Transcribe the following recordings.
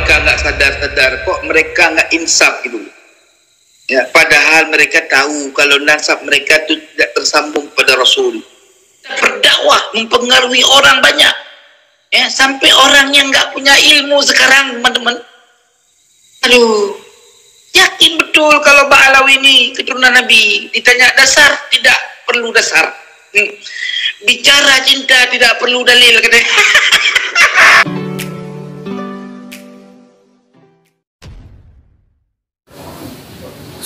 mereka nggak sadar-sadar, kok mereka nggak insaf gitu. Ya, padahal mereka tahu kalau nasab mereka itu tidak tersambung pada Rasul. Berdakwah mempengaruhi orang banyak. Ya, sampai orang yang nggak punya ilmu sekarang, teman-teman. Aduh, yakin betul kalau Ba'alawi ini keturunan Nabi. Ditanya dasar, tidak perlu dasar. Bicara cinta tidak perlu dalil, katanya.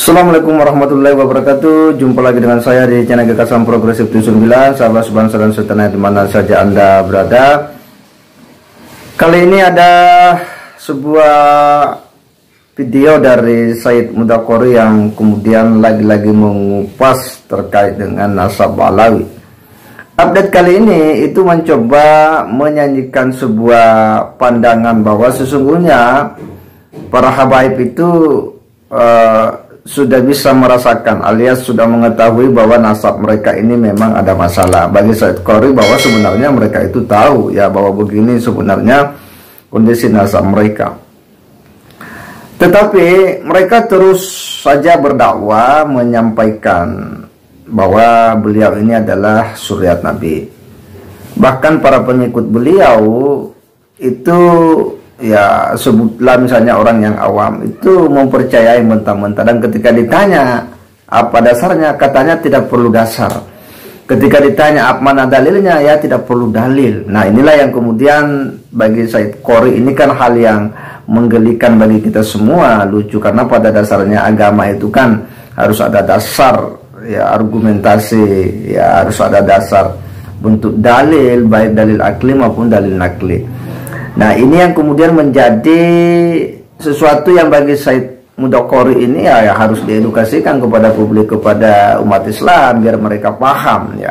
Assalamualaikum warahmatullahi wabarakatuh. Jumpa lagi dengan saya di channel Gagasan Progresif 79. Sahabat sebangsa dan setanah di mana saja Anda berada. Kali ini ada sebuah video dari Said Mudakori yang kemudian lagi-lagi mengupas terkait dengan nasab Ba'alawi. Update kali ini itu mencoba menyanyikan sebuah pandangan bahwa sesungguhnya para habaib itu sudah bisa merasakan alias sudah mengetahui bahwa nasab mereka ini memang ada masalah. Bagi Said Qori bahwa sebenarnya mereka itu tahu ya bahwa begini sebenarnya kondisi nasab mereka. Tetapi mereka terus saja berdakwah menyampaikan bahwa beliau ini adalah suriat Nabi. Bahkan para pengikut beliau itu ya sebutlah misalnya orang yang awam itu mempercayai mentah-mentah, dan ketika ditanya apa dasarnya katanya tidak perlu dasar. Ketika ditanya apa mana dalilnya ya tidak perlu dalil. Nah inilah yang kemudian bagi Said Qori ini kan hal yang menggelikan bagi kita semua. Lucu karena pada dasarnya agama itu kan harus ada dasar ya, argumentasi ya, harus ada dasar bentuk dalil, baik dalil akli maupun dalil nakli. Nah ini yang kemudian menjadi sesuatu yang bagi Said Mudakori ini ya harus diedukasikan kepada publik, kepada umat Islam biar mereka paham ya.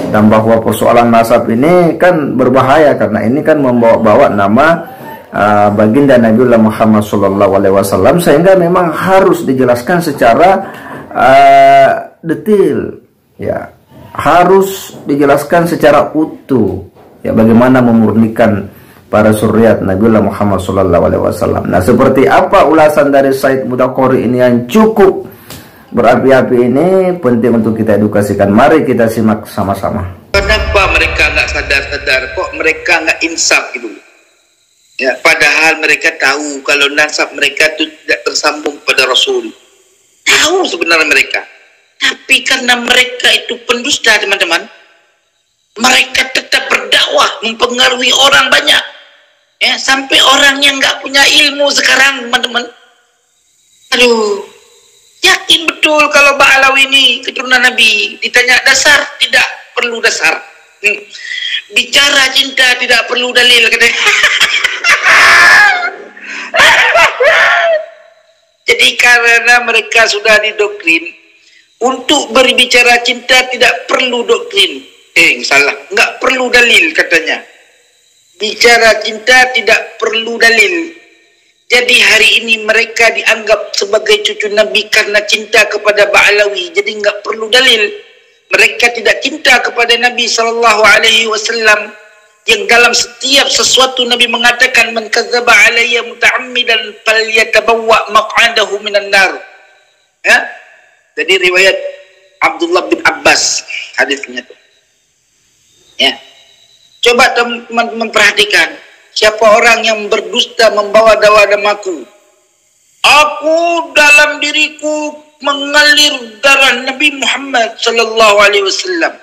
Dan bahwa persoalan nasab ini kan berbahaya karena ini kan membawa-bawa nama baginda Nabiullah Muhammad SAW, sehingga memang harus dijelaskan secara detail ya, harus dijelaskan secara utuh ya bagaimana memurnikan para suriat Nabiullah Muhammad SAW. Nah seperti apa ulasan dari Said Mudakori ini yang cukup berapi-api ini, penting untuk kita edukasikan. Mari kita simak sama-sama. Kenapa mereka nggak sadar-sadar, kok mereka nggak insaf gitu. Ya, padahal mereka tahu kalau nasab mereka itu tidak tersambung pada Rasul. Tahu sebenarnya mereka, tapi karena mereka itu pendusta, teman-teman, mereka tetap berdakwah mempengaruhi orang banyak. Ya, sampai orang yang nggak punya ilmu sekarang, teman-teman. Aduh, yakin betul kalau Ba'alawi ini keturunan Nabi. Ditanya dasar, tidak perlu dasar. Bicara cinta tidak perlu dalil, katanya. Jadi karena mereka sudah didoktrin untuk berbicara cinta tidak perlu doktrin. Salah, nggak perlu dalil katanya. Bicara cinta tidak perlu dalil. Jadi hari ini mereka dianggap sebagai cucu Nabi karena cinta kepada Ba'alawi. Jadi nggak perlu dalil. Mereka tidak cinta kepada Nabi SAW, yang dalam setiap sesuatu Nabi mengatakan man kadzdzaba alayya muta'ammidan falyatabawwa maq'adahu minan nar. Ya? Jadi riwayat Abdullah bin Abbas hadisnya tuh. Ya. Coba teman-teman perhatikan, siapa orang yang berdusta membawa dawa namaku. Aku dalam diriku mengalir darah Nabi Muhammad sallallahu alaihi wasallam.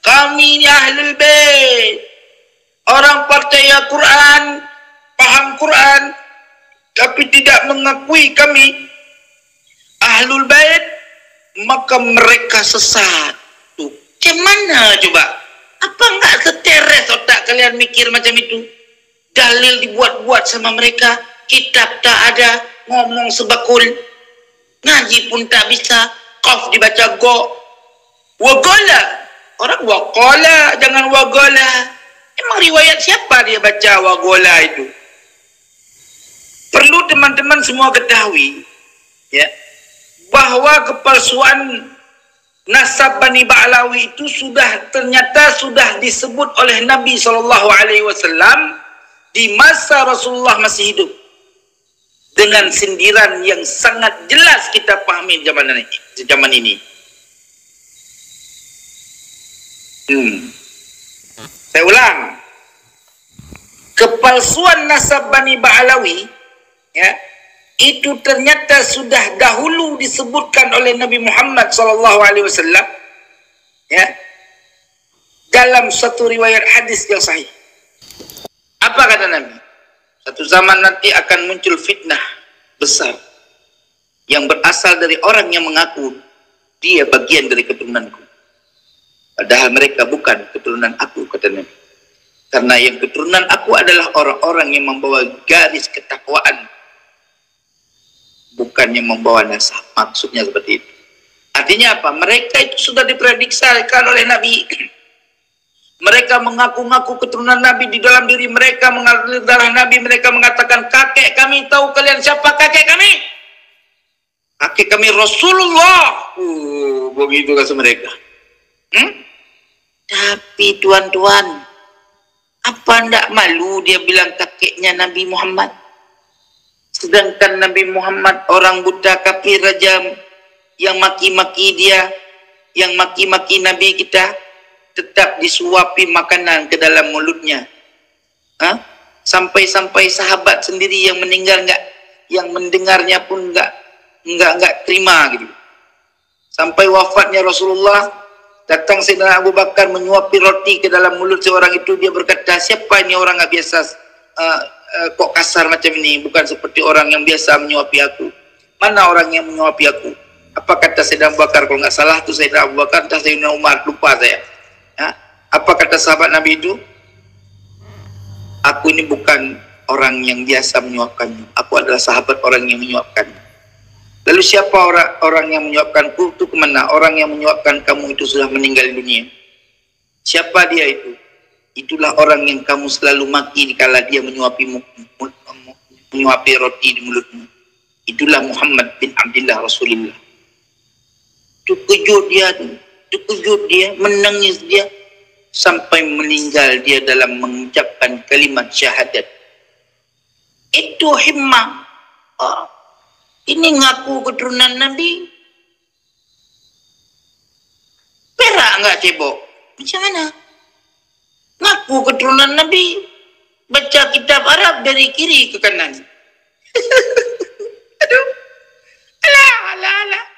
Kami ini ahlul bait, orang percaya Quran, paham Quran, tapi tidak mengakui kami ahlul bait, maka mereka sesat. Tuh, gimana coba? Apa enggak seteres otak kalian mikir macam itu? Dalil dibuat-buat sama mereka, kitab tak ada, ngomong sebakul, ngaji pun tak bisa, qaf dibaca go, wagola, orang wagola, jangan wagola. Emang riwayat siapa dia baca wagola itu? Perlu teman-teman semua ketahui ya, bahwa kepalsuan nasab Bani Ba'alawi itu ternyata sudah disebut oleh Nabi SAW di masa Rasulullah masih hidup. dengan sindiran yang sangat jelas kita pahami zaman ini. Saya ulang, kepalsuan nasab Bani Ba'alawi, ya, itu ternyata sudah dahulu disebutkan oleh Nabi Muhammad SAW, ya, dalam satu riwayat hadis yang sahih. Apa kata Nabi? Satu zaman nanti akan muncul fitnah besar yang berasal dari orang yang mengaku dia bagian dari keturunanku, padahal mereka bukan keturunan aku, kata Nabi. Karena yang keturunan aku adalah orang-orang yang membawa garis ketakwaan, bukan yang membawa nasab. Maksudnya seperti itu. Artinya apa? Mereka itu sudah diprediksikan oleh Nabi. Mereka mengaku-ngaku keturunan Nabi, di dalam diri mereka mengalir darah Nabi. Mereka mengatakan, kakek kami, tahu kalian siapa kakek kami? Kakek kami Rasulullah. Begitu kata mereka. Tapi tuan-tuan, apa ndak malu dia bilang kakeknya Nabi Muhammad? Sedangkan Nabi Muhammad orang buta kafir rajam, yang maki-maki dia, yang maki-maki Nabi kita, tetap disuapi makanan ke dalam mulutnya. Sampai-sampai sahabat sendiri yang meninggal yang mendengarnya pun enggak terima gitu. Sampai wafatnya Rasulullah, datang Sayyidina Abu Bakar menyuapi roti ke dalam mulut seorang itu. Dia berkata, siapa ini orang enggak biasa, kok kasar macam ini, bukan seperti orang yang biasa menyuapi aku. Mana orang yang menyuapi aku? Apa kata Sayyidina Abu Bakar? Kalau enggak salah itu Sayyidina Abu Bakar dan Sayyidina Umar, lupa saya. Apa kata sahabat Nabi itu? Aku ini bukan orang yang biasa menyuapkannya. Aku adalah sahabat orang yang menyuapkannya. Lalu siapa orang yang menyuapkanku itu kemana? Orang yang menyuapkan kamu itu sudah meninggal dunia. Siapa dia itu? Itulah orang yang kamu selalu maki dikala dia menyuapi roti di mulutmu. Itulah Muhammad bin Abdullah Rasulullah. Terkejut dia, menangis dia, sampai meninggal dia dalam mengucapkan kalimat syahadat. Itu himmah. Ini ngaku keturunan Nabi, perak enggak cebok? Macam mana? Ngaku keturunan Nabi, baca kitab Arab dari kiri ke kanan. Aduh, alah.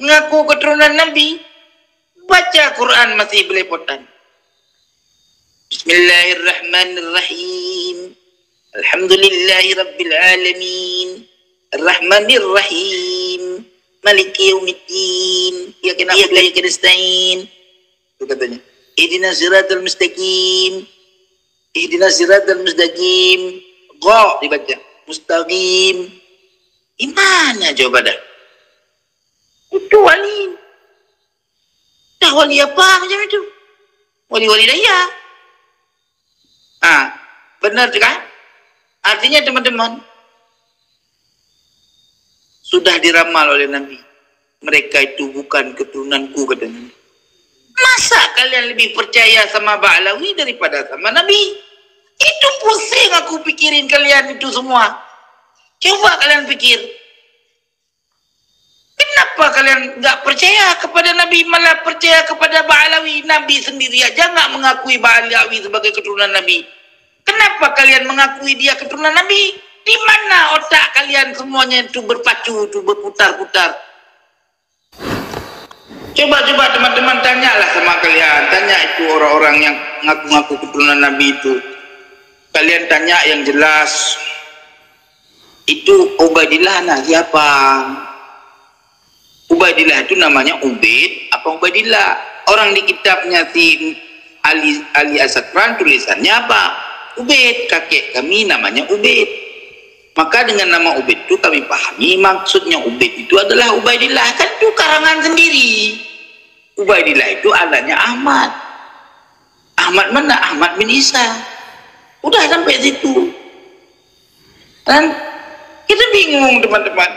Ngaku keturunan Nabi, baca Quran masih belepotan. Bismillahirrahmanirrahim. Alhamdulillahi rabbil alamin. Ar-Rahmanir-Rahim. Maliki yaumiddin. Iyyaka na'budu wa iyyaka nasta'in. Itu katanya. Ihdinas siratal mustaqim. Ihdinas siratal mustaqim. Gha dibaca. Mustaqim. Gimana coba dah? Itu wali. Dah wali apa macam itu? Wali-wali daya. Benar kan? Artinya teman-teman, sudah diramal oleh Nabi. Mereka itu bukan keturunanku, kata Nabi. Masa kalian lebih percaya sama Ba'alawi daripada sama Nabi? Itu pusing aku pikirin kalian itu semua. Coba kalian pikir. Kenapa kalian nggak percaya kepada Nabi, malah percaya kepada Ba'alawi? Nabi sendiri aja nggak mengakui Ba'alawi sebagai keturunan Nabi. Kenapa kalian mengakui dia keturunan Nabi? Di mana otak kalian semuanya itu berpacu, itu berputar-putar? Coba teman-teman tanyalah sama kalian. Tanya itu orang-orang yang ngaku-ngaku keturunan Nabi itu. Kalian tanya yang jelas. Itu Ubaidillah siapa? Ubaidillah itu namanya Ubaid apa Ubaidillah? Orang di kitabnya si Ali Asakran tulisannya apa? Ubaid. Kakek kami namanya Ubaid. Maka dengan nama Ubaid itu kami pahami maksudnya Ubaid itu adalah Ubaidillah. Kan itu karangan sendiri. Ubaidillah itu adanya Ahmad. Ahmad mana? Ahmad bin Isa. Udah sampai situ. Dan kita bingung teman-teman.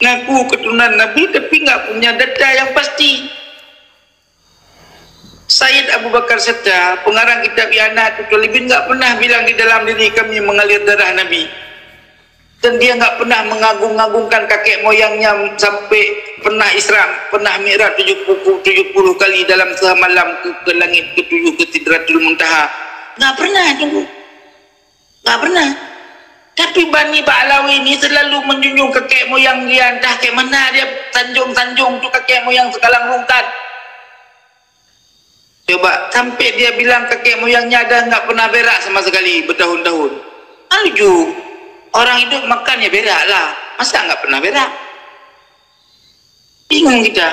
Ngaku keturunan Nabi tapi nggak punya data yang pasti. Sayyid Abu Bakar Setta, pengarang kitab Ianat Talibin, nggak pernah bilang di dalam diri kami mengalir darah Nabi. Dan dia nggak pernah mengagung-agungkan kakek moyangnya sampai pernah Isra, pernah Mi'raj 70 kali dalam semalam ke langit ke-7 ke Sidratul Muntaha. Nggak pernah tunggu. Nggak pernah. Tapi Bani Ba'lawi ini selalu menjunjung kakek moyang dia. Entah ke mana dia sanjung-sanjung tu kakek moyang Sekalang Rungkat. Coba sampai dia bilang kakek moyangnya ada nggak pernah berak sama sekali bertahun-tahun. Alju. Orang hidup makan ya berak lah. Masa nggak pernah berak? Bingung kita.